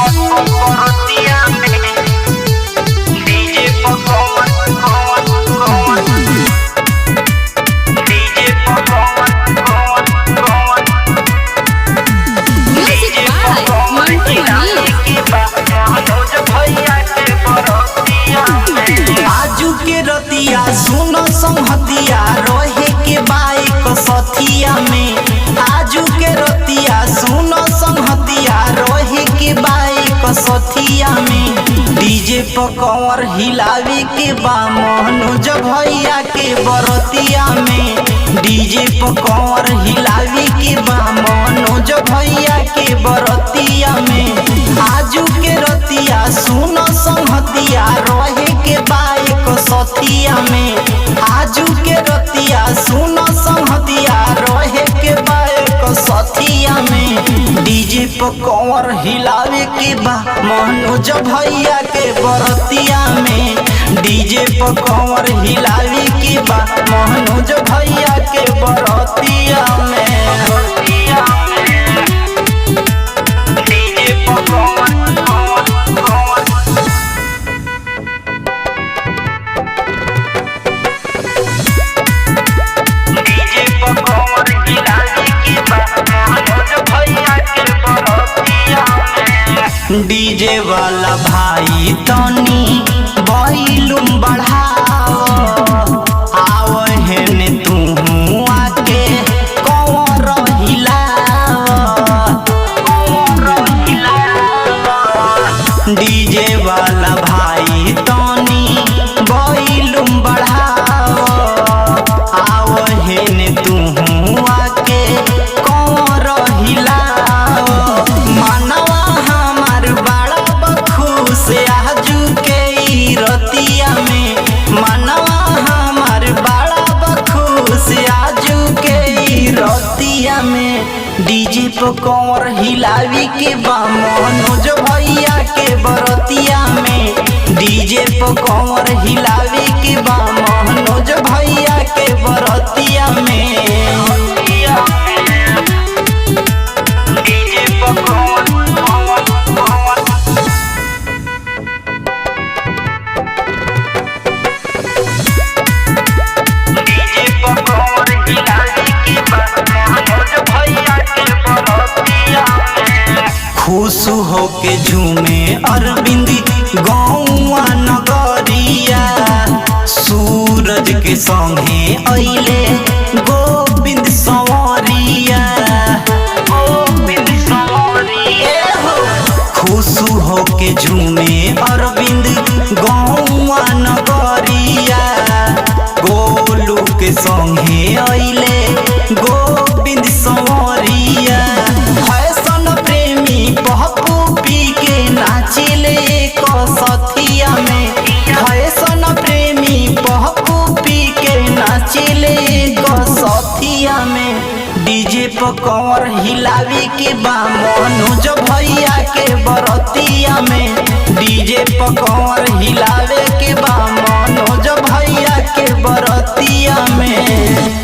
बरतिया में डीजे पकवन डीजे पकवन Music by Mantu Mani। आजू के रतिया सुनो संहतिया रहे के बाइक सथिया में। आजू के रतिया सुनो संहतिया रहे के बाइक सथिया में। डीजे पकवर हिलावे के बा मनोज भैया के बरतिया में। डीजे पकवर हिलावे के बा मनोज भैया के बरतिया में। आजू के रतिया सुनो संहतिया रहे के बाइक सथिया में। आजू के रतिया सुनो संहतिया रहे के बाइक सथिया में। डीजे पकवर हिलावे के बा मनोज भैया के बरतिया में। डीजे पकवर हिलावे के बा मनोज भैया के बरतिया में। डीजे पकवन डीजे पकवन हिलावे के बा मनोज भैया के बरतिया में। डीजे वाला भाई तनी वॉल्यूम बढ़ाओ। आओ हेने तू आके कवर हिलाओ। डीजे वाला भाई तनी वॉल्यूम बढ़ाओ। आओ हेने तू आके कवर हिलाओ। मनवा हमार बड़ा बखुश आजू के ई रतिया में। मनवा हमार बड़ा बखुश आजू के ई रतिया में। डीजे पकवर हिलावी के बा मनोज भैया के बरतिया में। डीजे पकवर हिलावी के बा मनोज भैया के बरतिया में। डीजे पकवन डीजे पकवन हिलावे के बा मनोज भैया के बरतिया में। खुश होके झूमे अरविंद गौआ नगरिया। सूरज के संगे अइले गोविंद संवरिया। गोविंद संवरिया खुश होके झूमे अरविंद गौआ नगरिया। गोलू के संगे अइले गोविंद संवरिया। फैशन प्रेमी पप्पू पी के नाचिले एक सथिया में। फैशन प्रेमी पप्पू पी के नाचिले एक सथिया में। डीजे पकवर हिलावे के बा मनोज भैया के बरतिया में। डीजे पकवर हिलावे के बा मनोज भैया के बरतिया में।